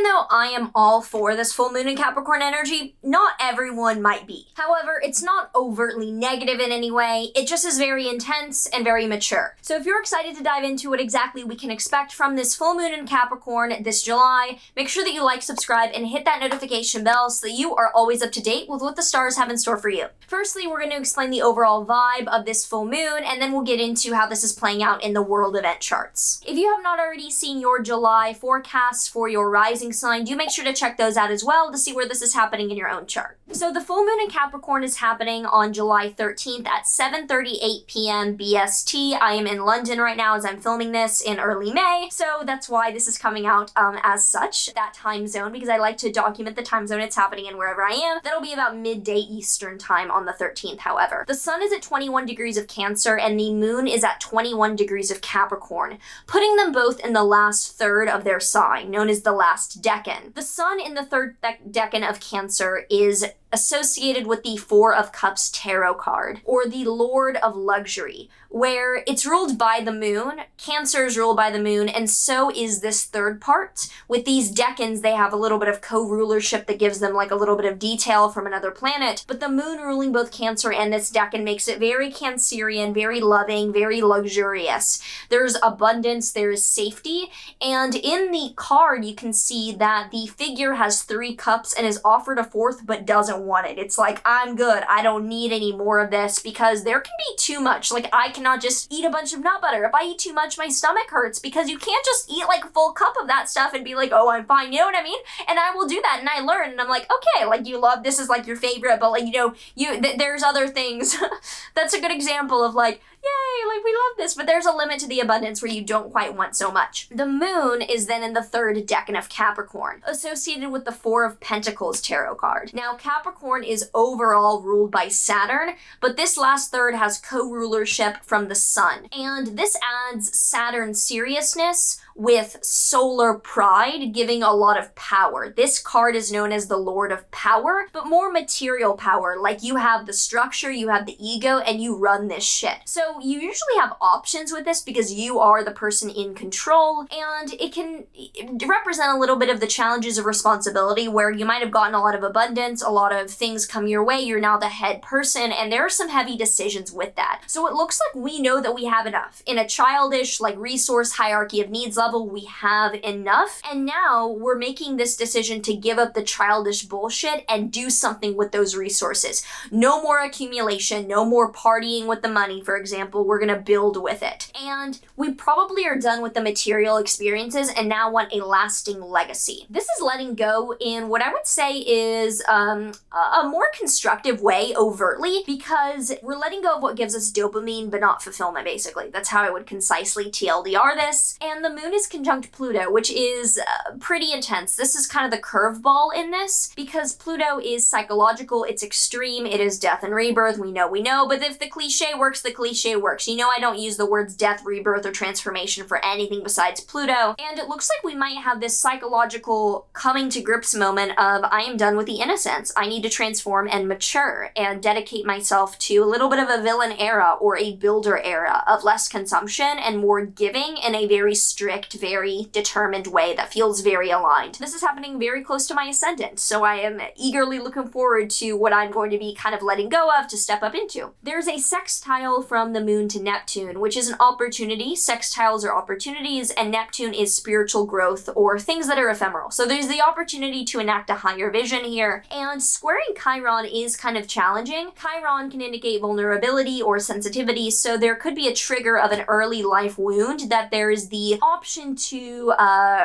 Even though I am all for this full moon in Capricorn energy, not everyone might be. However, it's not overtly negative in any way, it just is very intense and very mature. So if you're excited to dive into what exactly we can expect from this full moon in Capricorn this July, make sure that you like, subscribe, and hit that notification bell so that you are always up to date with what the stars have in store for you. Firstly, we're going to explain the overall vibe of this full moon, and then we'll get into how this is playing out in the world event charts. If you have not already seen your July forecasts for your rising sign, do make sure to check those out as well to see where this is happening in your own chart. So the full moon in Capricorn is happening on July 13th at 7:38 p.m. BST. I am in London right now as I'm filming this in early May, so that's why this is coming out as such, that time zone, because I like to document the time zone it's happening in wherever I am. That'll be about midday Eastern time on the 13th, however. The sun is at 21 degrees of Cancer and the moon is at 21 degrees of Capricorn, putting them both in the last third of their sign, known as the last decan. The sun in the third decan of Cancer is associated with the Four of Cups tarot card, or the Lord of Luxury, where it's ruled by the moon. Cancer is ruled by the moon, and so is this third part. With these decans, they have a little bit of co-rulership that gives them like a little bit of detail from another planet, but the moon ruling both Cancer and this decan makes it very Cancerian, very loving, very luxurious. There's abundance, there is safety, and in the card you can see that the figure has 3 cups and is offered a 4th but doesn't want it. It's like, I'm good, I don't need any more of this, because there can be too much. Like, I cannot just eat a bunch of nut butter. If I eat too much, my stomach hurts, because you can't just eat like a full cup of that stuff and be like, oh, I'm fine, you know what I mean? And I will do that, and I learn, and I'm like, okay, like, you love, this is like your favorite, but like, you know, there's other things. That's a good example of like, yay, like, we love this, but there's a limit to the abundance where you don't quite want so much. The moon is then in the third decan of Capricorn, associated with the Four of Pentacles tarot card. Now, Capricorn is overall ruled by Saturn, but this last third has co-rulership from the sun. And this adds Saturn seriousness with solar pride, giving a lot of power. This card is known as the Lord of Power, but more material power, like you have the structure, you have the ego, and you run this shit. So you usually have options with this because you are the person in control, and it can represent a little bit of the challenges of responsibility where you might have gotten a lot of abundance, a lot of things come your way, you're now the head person, and there are some heavy decisions with that. So it looks like we know that we have enough. In a childish, like, resource hierarchy of needs level, we have enough, and now we're making this decision to give up the childish bullshit and do something with those resources. No more accumulation, no more partying with the money, for example. We're gonna build with it. And we probably are done with the material experiences and now want a lasting legacy. This is letting go in what I would say is a more constructive way, overtly, because we're letting go of what gives us dopamine but not fulfillment, basically. That's how I would concisely TLDR this. And the moon is conjunct Pluto, which is pretty intense. This is kind of the curveball in this, because Pluto is psychological, it's extreme, it is death and rebirth, we know, but if the cliche works, the cliche works. You know, I don't use the words death, rebirth, or transformation for anything besides Pluto, and it looks like we might have this psychological coming to grips moment of, I am done with the innocence, I need to transform and mature and dedicate myself to a little bit of a villain era or a builder era of less consumption and more giving in a very strict, very determined way that feels very aligned. This is happening very close to my ascendant, so I am eagerly looking forward to what I'm going to be kind of letting go of to step up into. There's a sextile from the moon to Neptune, which is an opportunity. Sextiles are opportunities, and Neptune is spiritual growth or things that are ephemeral. So there's the opportunity to enact a higher vision here, and squaring Chiron is kind of challenging. Chiron can indicate vulnerability or sensitivity, so there could be a trigger of an early life wound that there is the option to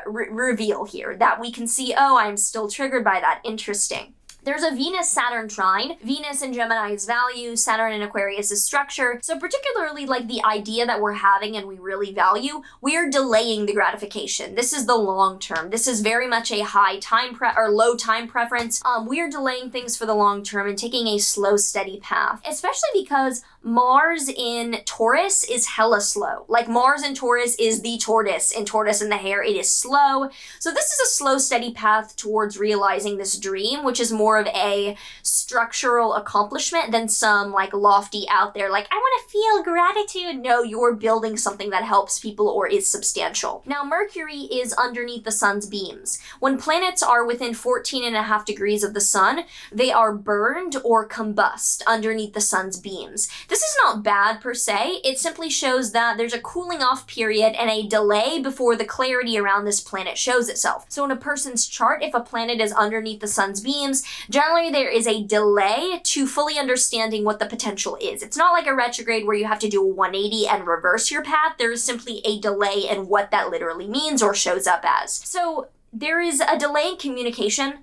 reveal here, that we can see, oh, I'm still triggered by that. Interesting. There's a Venus-Saturn trine. Venus in Gemini is value, Saturn in Aquarius is structure. So particularly like the idea that we're having and we really value, we are delaying the gratification. This is the long term. This is very much a high time or low time preference. We are delaying things for the long term and taking a slow, steady path, especially because Mars in Taurus is hella slow. Like Mars in Taurus is the tortoise in the hare. It is slow. So this is a slow, steady path towards realizing this dream, which is more of a structural accomplishment than some like lofty out there, like I want to feel gratitude. No, you're building something that helps people or is substantial. Now, Mercury is underneath the sun's beams. When planets are within 14.5 degrees of the sun, they are burned or combust underneath the sun's beams. This is not bad per se. It simply shows that there's a cooling off period and a delay before the clarity around this planet shows itself. So in a person's chart, if a planet is underneath the sun's beams, generally there is a delay to fully understanding what the potential is. It's not like a retrograde where you have to do a 180 and reverse your path. There is simply a delay in what that literally means or shows up as. So there is a delay in communication.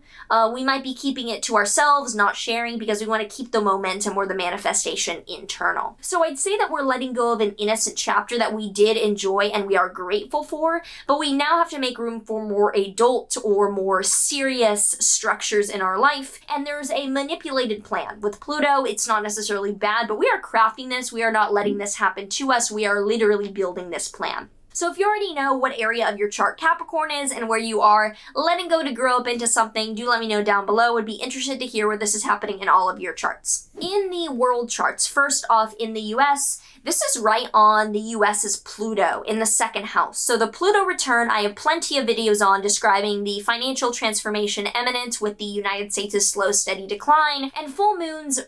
We might be keeping it to ourselves, not sharing, because we want to keep the momentum or the manifestation internal. So I'd say that we're letting go of an innocent chapter that we did enjoy and we are grateful for, but we now have to make room for more adult or more serious structures in our life. And there's a manipulated plan. With Pluto, it's not necessarily bad, but we are crafting this. We are not letting this happen to us. We are literally building this plan. So if you already know what area of your chart Capricorn is and where you are letting go to grow up into something, do let me know down below. Would be interested to hear where this is happening in all of your charts. In the world charts, first off in the US, this is right on the US's Pluto in the second house. So the Pluto return, I have plenty of videos on describing the financial transformation imminent with the United States' slow, steady decline, and full moons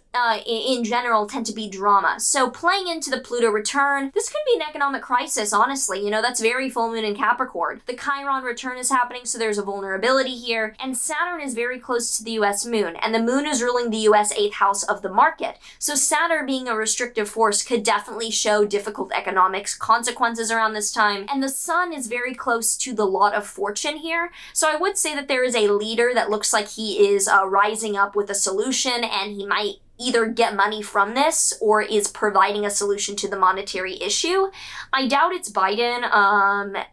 in general tend to be drama. So playing into the Pluto return, this could be an economic crisis, honestly. You know, that's very full moon in Capricorn. The Chiron return is happening, so there's a vulnerability here, and Saturn is very close to the US moon, and the moon is ruling the US 8th house of the market. So Saturn being a restrictive force could definitely show difficult economics consequences around this time. And the sun is very close to the lot of fortune here. So I would say that there is a leader that looks like he is rising up with a solution, and he might either get money from this or is providing a solution to the monetary issue. I doubt it's Biden.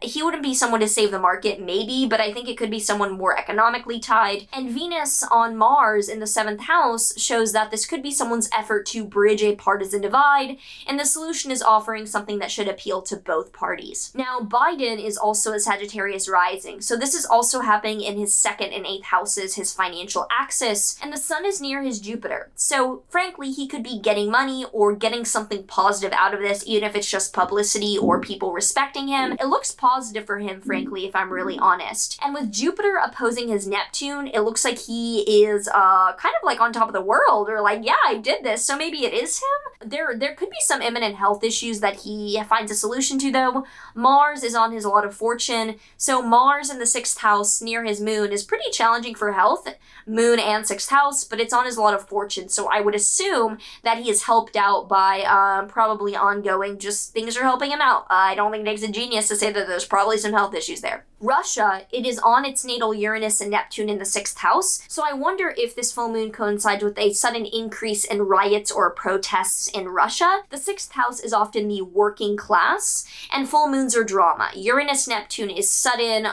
He wouldn't be someone to save the market, maybe, but I think it could be someone more economically tied. And Venus on Mars in the 7th house shows that this could be someone's effort to bridge a partisan divide, and the solution is offering something that should appeal to both parties. Now, Biden is also a Sagittarius rising, so this is also happening in his 2nd and 8th houses, his financial axis, and the sun is near his Jupiter. So frankly, he could be getting money or getting something positive out of this, even if it's just publicity or people respecting him. It looks positive for him, frankly, if I'm really honest. And with Jupiter opposing his Neptune, it looks like he is kind of like on top of the world, or like, yeah, I did this, so maybe it is him. There could be some imminent health issues that he finds a solution to, though. Mars is on his lot of fortune, so Mars in the 6th house near his moon is pretty challenging for health, moon and 6th house, but it's on his lot of fortune, so I would assume that he is helped out by probably ongoing, just things are helping him out. I don't think Nick's a genius to say that there's probably some health issues there. Russia, it is on its natal Uranus and Neptune in the 6th house, so I wonder if this full moon coincides with a sudden increase in riots or protests in Russia. The 6th house is often the working class, and full moons are drama. Uranus-Neptune is sudden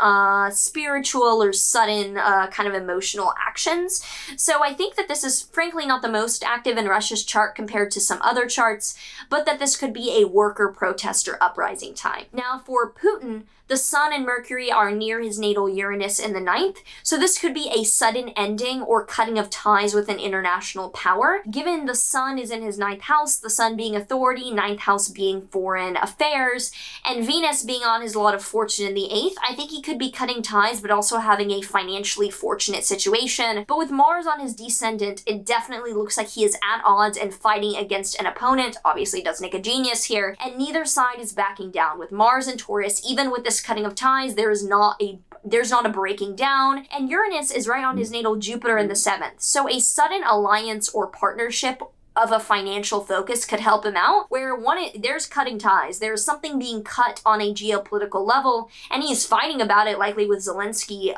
spiritual or sudden kind of emotional actions. So I think that this is frankly not the most active in Russia's chart compared to some other charts, but that this could be a worker protest or uprising time. Now for Putin, the sun and Mercury are near his natal Uranus in the 9th, so this could be a sudden ending or cutting of ties with an international power. Given the sun is in his 9th house, the sun being authority, 9th house being foreign affairs, and Venus being on his lot of fortune in the 8th, I think he could be cutting ties but also having a financially fortunate situation. But with Mars on his descendant, it definitely looks like he is at odds and fighting against an opponent. Obviously does Nick a genius here, and neither side is backing down. With Mars and Taurus, even with this cutting of ties, there's not a breaking down, and Uranus is right on his natal Jupiter in the 7th. So a sudden alliance or partnership of a financial focus could help him out, where there's cutting ties, there's something being cut on a geopolitical level, and he's fighting about it, likely with Zelensky.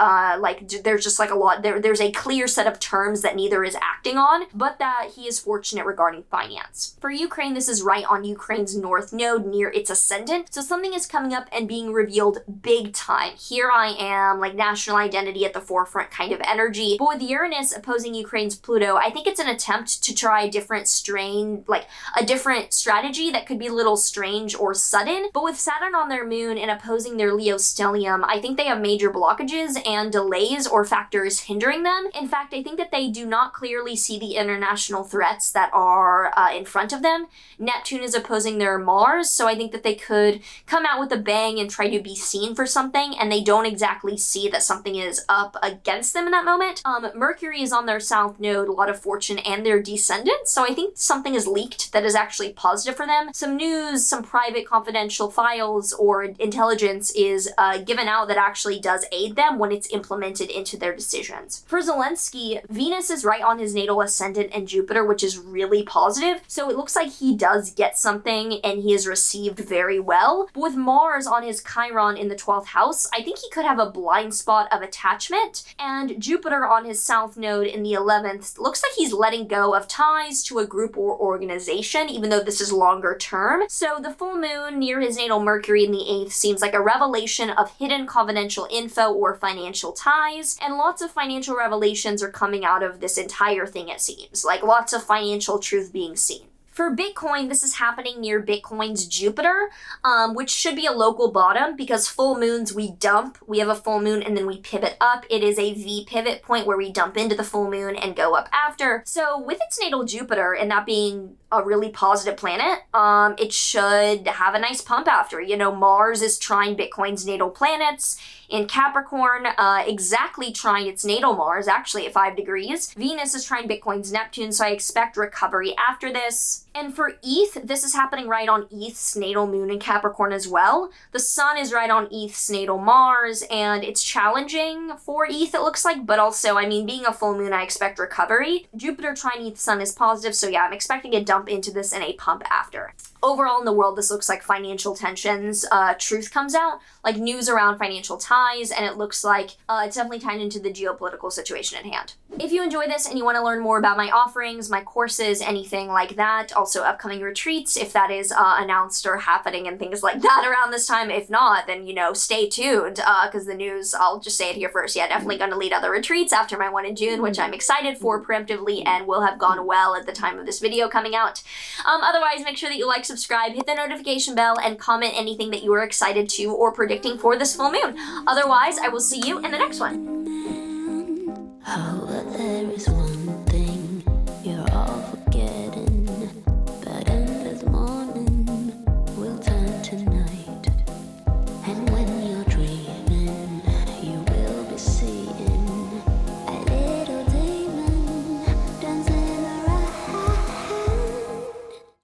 There's just like a lot, there's a clear set of terms that neither is acting on, but that he is fortunate regarding finance. For Ukraine, this is right on Ukraine's north node near its ascendant, so something is coming up and being revealed big time. Here I am, like national identity at the forefront kind of energy, but with Uranus opposing Ukraine's Pluto, I think it's an attempt to try different a different strategy that could be a little strange or sudden. But with Saturn on their moon and opposing their Leo stellium, I think they have major blockages and delays or factors hindering them. In fact, I think that they do not clearly see the international threats that are in front of them. Neptune is opposing their Mars, so I think that they could come out with a bang and try to be seen for something, and they don't exactly see that something is up against them in that moment. Mercury is on their south node, a lot of fortune and their descendants, so I think something is leaked that is actually positive for them. Some news, some private confidential files or intelligence is given out that actually does aid them when it's implemented into their decisions. For Zelensky, Venus is right on his natal ascendant and Jupiter, which is really positive, so it looks like he does get something and he is received very well. But with Mars on his Chiron in the 12th house, I think he could have a blind spot of attachment, and Jupiter on his south node in the 11th looks like he's letting go of ties to a group or organization, even though this is longer term. So the full moon near his natal Mercury in the 8th seems like a revelation of hidden confidential info or financial ties, and lots of financial revelations are coming out of this entire thing, it seems. Like lots of financial truth being seen. For Bitcoin, this is happening near Bitcoin's Jupiter, which should be a local bottom because full moons we dump. We have a full moon and then we pivot up. It is a V pivot point where we dump into the full moon and go up after. So with its natal Jupiter and that being a really positive planet, it should have a nice pump after. You know, Mars is trine Bitcoin's natal planets in Capricorn, exactly trine its natal Mars, actually at 5 degrees. Venus is trine Bitcoin's Neptune, so I expect recovery after this. And for ETH, this is happening right on ETH's natal moon in Capricorn as well. The sun is right on ETH's natal Mars, and it's challenging for ETH, it looks like, but also, I mean, being a full moon, I expect recovery. Jupiter trine ETH sun is positive, so yeah, I'm expecting a dump into this and a pump after. Overall in the world, this looks like financial tensions. Truth comes out, like news around financial ties, and it looks like it's definitely tied into the geopolitical situation at hand. If you enjoy this and you want to learn more about my offerings, my courses, anything like that, also upcoming retreats, if that is announced or happening and things like that around this time. If not, then, you know, stay tuned because the news, I'll just say it here first. Yeah, definitely going to lead other retreats after my one in June, which I'm excited for preemptively and will have gone well at the time of this video coming out. Otherwise, make sure that you like, subscribe, hit the notification bell, and comment anything that you are excited to or predicting for this full moon. Otherwise, I will see you in the next one. Oh, but there is one.